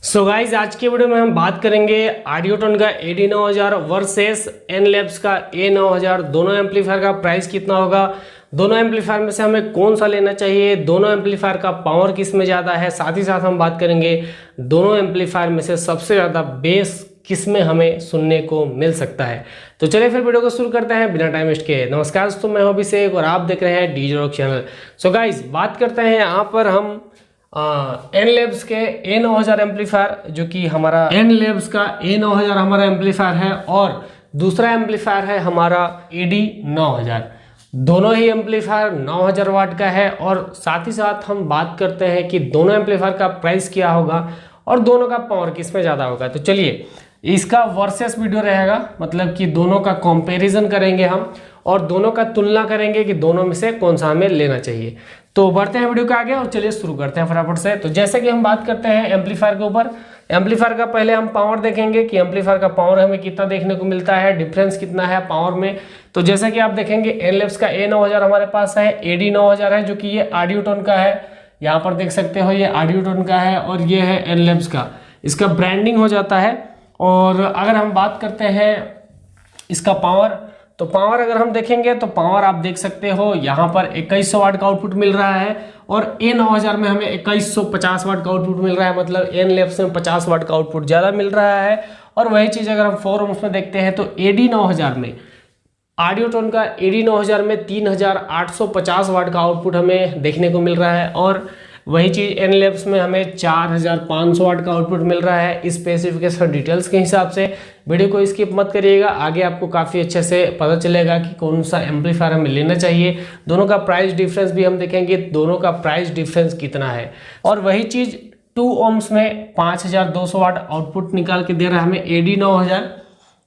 So guys आज की video में हम बात करेंगे ऑडियोटोन का AD9000 वर्सेस एनलेब्स का A9000। दोनों एम्पलीफायर का प्राइस कितना होगा, दोनों एम्पलीफायर में से हमें कौन सा लेना चाहिए, दोनों एम्पलीफायर का पावर किस में ज़्यादा है। साथ ही साथ हम बात करेंगे दोनों एम्पलीफायर में से सबसे ज़्यादा बेस किस में हमें सुनने को मिल सकता है। तो चलिए फिर वीडियो को शुरू करते हैं बिना टाइम वेस्ट के। नमस्कार दोस्तों, मैं हूं अभिषेक और आप देख रहे हैं DJ rock channel. So guys बात करते हैं यहाँ पर हम एनलेब्स के A9000 एम्पलीफायर, जो कि हमारा एनलेब्स का A9000 हमारा एम्पलीफायर है और दूसरा एम्पलीफायर है हमारा AD9000। दोनों ही एम्पलीफायर 9000 वाट का है और साथ ही साथ हम बात करते हैं कि दोनों एम्पलीफायर का प्राइस क्या होगा और दोनों का पावर किस में ज़्यादा होगा। तो चलिए इसका वर्सेस वीडियो रहेगा, मतलब कि दोनों का कंपैरिजन करेंगे हम और दोनों का तुलना करेंगे कि दोनों में से कौन सा हमें लेना चाहिए। तो बढ़ते हैं वीडियो के आगे और चलिए शुरू करते हैं फटाफट से। तो जैसे कि हम बात करते हैं एम्पलीफायर के ऊपर, एम्पलीफायर का पहले हम पावर देखेंगे कि एम्पलीफायर का पावर हमें कितना देखने को मिलता है, डिफरेंस कितना है पावर में। तो जैसे कि आप देखेंगे एनलेब्स का A9000 हमारे पास है, AD9000 है जो कि ये ऑडियोटोन का है। यहाँ पर देख सकते हो ये ऑडियोटोन का है और ये है एनलेब्स का, इसका ब्रांडिंग हो जाता है। और अगर हम बात करते हैं इसका पावर, तो पावर अगर हम देखेंगे तो पावर आप देख सकते हो यहाँ पर 2100 वाट का आउटपुट मिल रहा है और A9000 में हमें 2150 वाट का आउटपुट मिल रहा है, मतलब एनलेब्स में 50 वाट का आउटपुट ज़्यादा मिल रहा है। और वही चीज़ अगर हम 4 ohms में देखते हैं तो AD9000 में, ऑडियोटोन का AD9000 में 3850 वाट का आउटपुट हमें देखने को मिल रहा है और वही चीज़ एनलेब्स में हमें 4500 वाट का आउटपुट मिल रहा है। स्पेसिफिकेशन डिटेल्स के हिसाब से वीडियो को स्किप मत करिएगा, आगे आपको काफ़ी अच्छे से पता चलेगा कि कौन सा एम्पलीफायर हमें लेना चाहिए। दोनों का प्राइस डिफरेंस भी हम देखेंगे, दोनों का प्राइस डिफरेंस कितना है। और वही चीज़ 2 ohms में 5200 वाट आउटपुट निकाल के दे रहा है हमें AD9000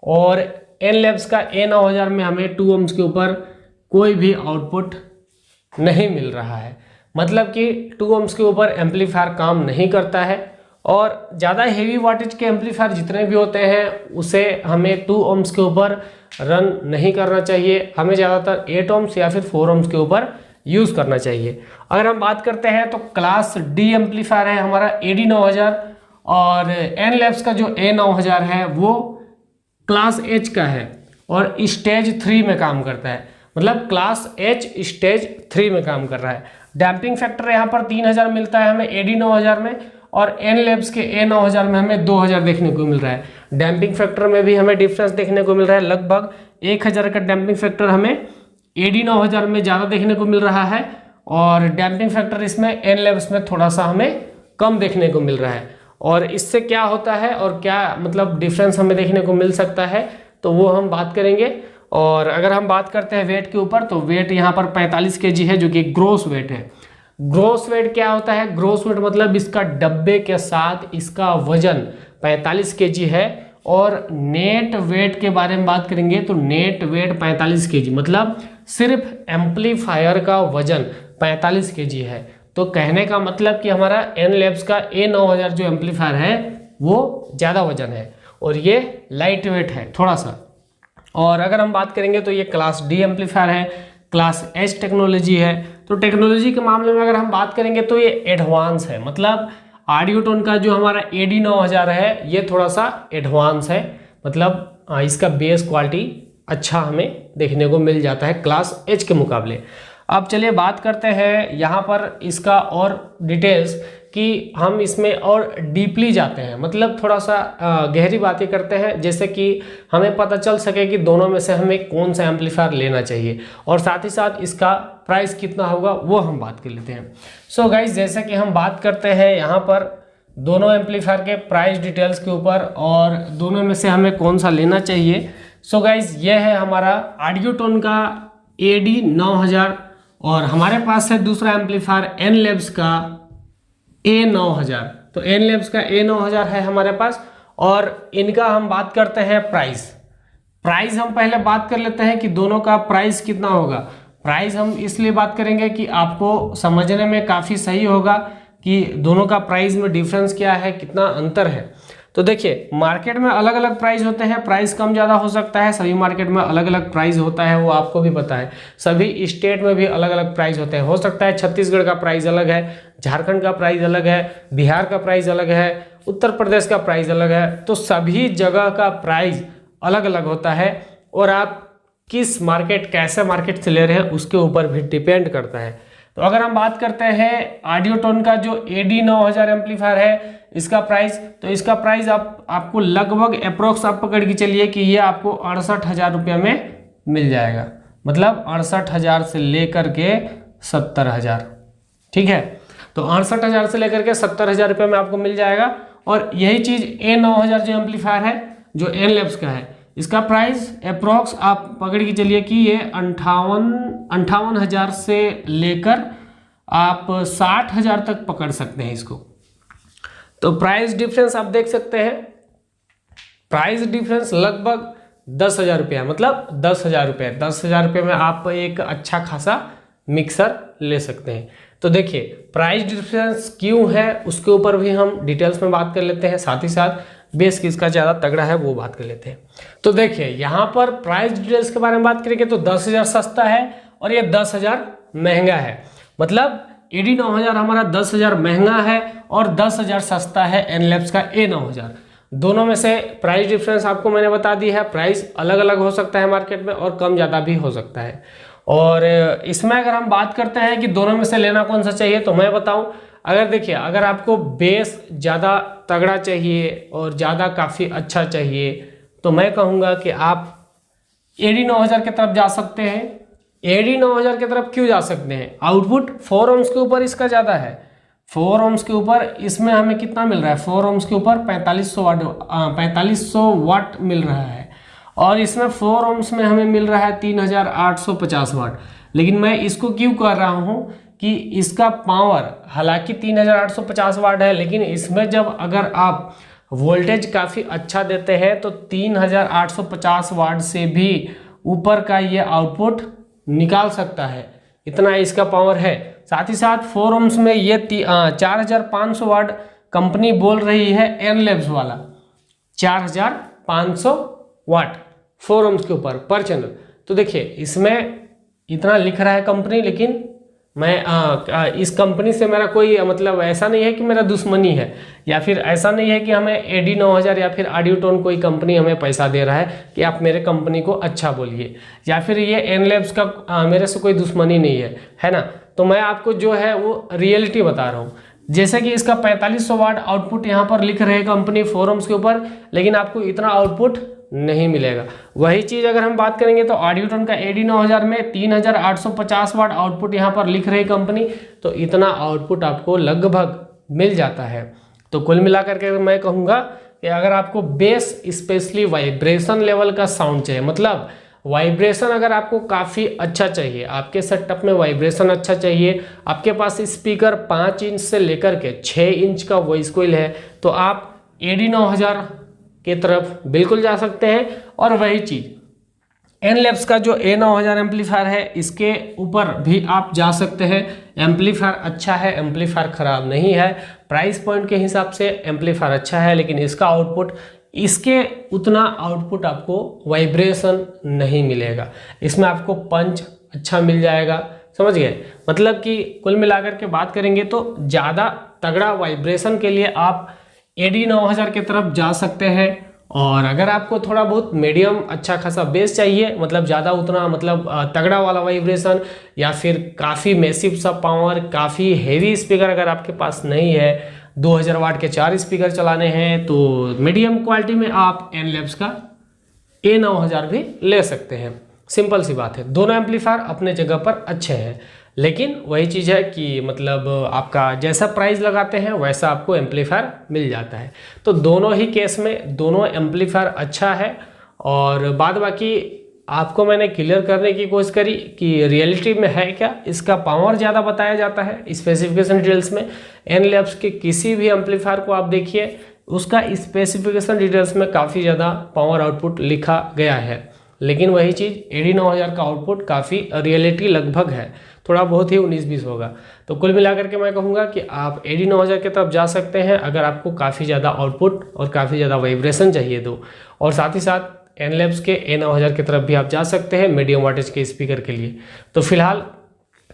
और एनलेब्स का A9000 में हमें 2 ohms के ऊपर कोई भी आउटपुट नहीं मिल रहा है, मतलब कि 2 ohms के ऊपर एम्पलीफायर काम नहीं करता है। और ज़्यादा हेवी वाटेज के एम्पलीफायर जितने भी होते हैं उसे हमें 2 ohms के ऊपर रन नहीं करना चाहिए, हमें ज़्यादातर 8 ohms या फिर 4 ohms के ऊपर यूज़ करना चाहिए। अगर हम बात करते हैं तो क्लास D एम्पलीफायर है हमारा AD9000 और एनलेब्स का जो A9000 है वो क्लास H का है और स्टेज 3 में काम करता है, मतलब क्लास H स्टेज 3 में काम कर रहा है। डैम्पिंग फैक्टर यहाँ पर 3000 मिलता है हमें AD9000 में और एनलेब्स के A9000 में हमें 2000 देखने को मिल रहा है। डैम्पिंग फैक्टर में भी हमें डिफरेंस देखने को मिल रहा है, लगभग 1000 का डैम्पिंग फैक्टर हमें AD9000 में ज़्यादा देखने को मिल रहा है और डैम्पिंग फैक्टर इसमें एनलेब्स में थोड़ा सा हमें कम देखने को मिल रहा है। और इससे क्या होता है और क्या मतलब डिफरेंस हमें देखने को मिल सकता है तो वो हम बात करेंगे। और अगर हम बात करते हैं वेट के ऊपर, तो वेट यहाँ पर 45 kg है जो कि ग्रोस वेट है। ग्रोस वेट क्या होता है, ग्रोस वेट मतलब इसका डब्बे के साथ इसका वजन 45 kg है। और नेट वेट के बारे में बात करेंगे तो नेट वेट 45 kg, मतलब सिर्फ एम्पलीफायर का वजन 45 kg है। तो कहने का मतलब कि हमारा एनलेब्स का A9000 जो एम्पलीफायर है वो ज़्यादा वजन है और ये लाइट वेट है थोड़ा सा। और अगर हम बात करेंगे तो ये क्लास D एम्पलीफायर है, क्लास H टेक्नोलॉजी है। तो टेक्नोलॉजी के मामले में अगर हम बात करेंगे तो ये एडवांस है, मतलब ऑडियोटोन का जो हमारा AD9000 है ये थोड़ा सा एडवांस है, मतलब इसका बेस क्वालिटी अच्छा हमें देखने को मिल जाता है क्लास H के मुकाबले। अब चलिए बात करते हैं यहाँ पर इसका और डिटेल्स कि हम इसमें और डीपली जाते हैं, मतलब थोड़ा सा गहरी बातें करते हैं, जैसे कि हमें पता चल सके कि दोनों में से हमें कौन सा एम्पलीफायर लेना चाहिए और साथ ही साथ इसका प्राइस कितना होगा वो हम बात कर लेते हैं। सो गाइज जैसे कि हम बात करते हैं यहाँ पर दोनों एम्पलीफायर के प्राइस डिटेल्स के ऊपर और दोनों में से हमें कौन सा लेना चाहिए। सो गाइज ये है हमारा ऑडियोटोन का AD9000 और हमारे पास है दूसरा एम्पलीफायर एनलेब्स का A9000। तो एनलेब्स का A9000 है हमारे पास और इनका हम बात करते हैं प्राइस हम पहले बात कर लेते हैं कि दोनों का प्राइस कितना होगा। प्राइस हम इसलिए बात करेंगे कि आपको समझने में काफ़ी सही होगा कि दोनों का प्राइस में डिफरेंस क्या है, कितना अंतर है। तो देखिए मार्केट में अलग अलग प्राइस होते हैं, प्राइस कम ज़्यादा हो सकता है, सभी मार्केट में अलग अलग प्राइस होता है, वो आपको भी पता है। सभी स्टेट में भी अलग अलग प्राइस होते हैं, हो सकता है छत्तीसगढ़ का प्राइस अलग है, झारखंड का प्राइस अलग है, बिहार का प्राइस अलग है उत्तर प्रदेश का प्राइस अलग है। तो सभी जगह का प्राइस अलग अलग होता है और आप किस मार्केट कैसे मार्केट से ले रहे हैं उसके ऊपर भी डिपेंड करता है। तो अगर हम बात करते हैं ऑडियोटोन का जो AD9000 एम्पलीफायर है इसका प्राइस, तो इसका प्राइस आपको लगभग अप्रोक्स आप पकड़ के चलिए कि ये आपको 68,000 रुपये में मिल जाएगा। मतलब 68,000 से लेकर के 70,000, ठीक है। तो 68,000 से लेकर के 70,000 रुपये में आपको मिल जाएगा। और यही चीज़ A9000 जो एम्पलीफायर है जो एनलेब्स का है इसका प्राइस अप्रोक्स आप पकड़ के चलिए कि ये 58,000 से लेकर आप 60,000 तक पकड़ सकते हैं इसको। तो प्राइस डिफरेंस आप देख सकते हैं, प्राइस डिफरेंस लगभग 10,000 रुपया, मतलब 10,000 रुपये। 10,000 रुपये में आप एक अच्छा खासा मिक्सर ले सकते हैं। तो देखिए प्राइस डिफरेंस क्यों है उसके ऊपर भी हम डिटेल्स में बात कर लेते हैं, साथ ही साथ बेस किसका ज़्यादा तगड़ा है वो बात कर लेते हैं। तो देखिए यहाँ पर प्राइस डिटेल्स के बारे में बात करेंगे तो 10,000 सस्ता है और ये 10,000 महंगा है। मतलब AD9000 हमारा 10,000 महंगा है और 10,000 सस्ता है एनलेब्स का A9000। दोनों में से प्राइस डिफरेंस आपको मैंने बता दी है। प्राइस अलग अलग हो सकता है मार्केट में और कम ज़्यादा भी हो सकता है। और इसमें अगर हम बात करते हैं कि दोनों में से लेना कौन सा चाहिए, तो मैं बताऊं, अगर देखिए अगर आपको बेस ज़्यादा तगड़ा चाहिए और ज़्यादा काफ़ी अच्छा चाहिए तो मैं कहूँगा कि आप AD9000 की तरफ जा सकते हैं। AD9000 की तरफ क्यों जा सकते हैं? आउटपुट 4 ohms के ऊपर इसका ज़्यादा है। 4 ohms के ऊपर इसमें हमें कितना मिल रहा है? 4 ohms के ऊपर 4500 वाट मिल रहा है और इसमें 4 ohms में हमें मिल रहा है 3850 वाट। लेकिन मैं इसको क्यों कर रहा हूँ कि इसका पावर हालांकि 3850 वाट है, लेकिन इसमें जब अगर आप वोल्टेज काफ़ी अच्छा देते हैं तो 3850 वाट से भी ऊपर का ये आउटपुट निकाल सकता है, इतना इसका पावर है। साथ ही साथ 4 ohms में ये 4500 वाट कंपनी बोल रही है एनलेब्स वाला, 4500 वाट 4 ohms के ऊपर पर चैनल। तो देखिए इसमें इतना लिख रहा है कंपनी, लेकिन मैं इस कंपनी से मेरा कोई मतलब ऐसा नहीं है कि मेरा दुश्मनी है, या फिर ऐसा नहीं है कि हमें AD9000 या फिर ऑडियोटोन कोई कंपनी हमें पैसा दे रहा है कि आप मेरे कंपनी को अच्छा बोलिए, या फिर ये एनलेब्स का मेरे से कोई दुश्मनी नहीं है ना। तो मैं आपको जो है वो रियलिटी बता रहा हूँ। जैसे कि इसका 4500 वाट आउटपुट यहाँ पर लिख रहे कंपनी 4 ohms के ऊपर, लेकिन आपको इतना आउटपुट नहीं मिलेगा। वही चीज़ अगर हम बात करेंगे तो ऑडियोटोन का AD9000 में 3850 वाट आउटपुट यहाँ पर लिख रही कंपनी, तो इतना आउटपुट आपको लगभग मिल जाता है। तो कुल मिलाकर के मैं कहूँगा कि अगर आपको बेस स्पेशली वाइब्रेशन लेवल का साउंड चाहिए, मतलब वाइब्रेशन अगर आपको काफ़ी अच्छा चाहिए, आपके सेटअप में वाइब्रेशन अच्छा चाहिए, आपके पास स्पीकर 5 इंच से लेकर के 6 इंच का वॉइस कॉइल है, तो आप AD9000 की तरफ बिल्कुल जा सकते हैं। और वही चीज़ एनलेब्स का जो A9000 एम्पलीफायर है इसके ऊपर भी आप जा सकते हैं। एम्पलीफायर अच्छा है, एम्पलीफायर ख़राब नहीं है, प्राइस पॉइंट के हिसाब से एम्पलीफायर अच्छा है, लेकिन इसका आउटपुट इसके उतना आउटपुट आपको वाइब्रेशन नहीं मिलेगा। इसमें आपको पंच अच्छा मिल जाएगा, समझ गए। मतलब कि कुल मिलाकर के बात करेंगे तो ज़्यादा तगड़ा वाइब्रेशन के लिए आप AD9000 की तरफ जा सकते हैं। और अगर आपको थोड़ा बहुत मीडियम अच्छा खासा बेस चाहिए, मतलब ज़्यादा उतना मतलब तगड़ा वाला वाइब्रेशन या फिर काफ़ी मैसिव सा पावर, काफ़ी हेवी स्पीकर अगर आपके पास नहीं है, 2000 वाट के 4 स्पीकर चलाने हैं, तो मीडियम क्वालिटी में आप एनलेब्स का A9000 भी ले सकते हैं। सिंपल सी बात है, दोनों एम्पलीफायर अपने जगह पर अच्छे हैं, लेकिन वही चीज़ है कि मतलब आपका जैसा प्राइस लगाते हैं वैसा आपको एम्पलीफायर मिल जाता है। तो दोनों ही केस में दोनों एम्पलीफायर अच्छा है। और बाद बाकी आपको मैंने क्लियर करने की कोशिश करी कि रियलिटी में है क्या, इसका पावर ज़्यादा बताया जाता है स्पेसिफिकेशन डिटेल्स में। एनलेब्स के किसी भी एम्पलीफायर को आप देखिए, उसका स्पेसिफिकेशन डिटेल्स में काफ़ी ज़्यादा पावर आउटपुट लिखा गया है, लेकिन वही चीज़ AD9000 का आउटपुट काफ़ी रियलिटी लगभग है, थोड़ा बहुत ही 19-20 होगा। तो कुल मिलाकर के मैं कहूँगा कि आप AD9000 की तरफ जा सकते हैं अगर आपको काफ़ी ज़्यादा आउटपुट और काफ़ी ज़्यादा वाइब्रेशन चाहिए तो। और साथ ही साथ एनलेब्स के A9000 की तरफ भी आप जा सकते हैं मीडियम वाटेज के स्पीकर के लिए। तो फिलहाल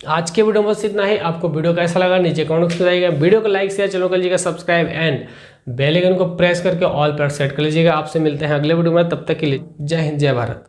आज के वीडियो में बस इतना ही। आपको वीडियो कैसा लगा नीचे कमेंट में बताइएगा। वीडियो को लाइक शेयर, चैनल को कीजिएगा सब्सक्राइब एंड बेल आइकन को प्रेस करके ऑल पर सेट कर लीजिएगा। आपसे मिलते हैं अगले वीडियो में, तब तक के लिए जय हिंद जय भारत।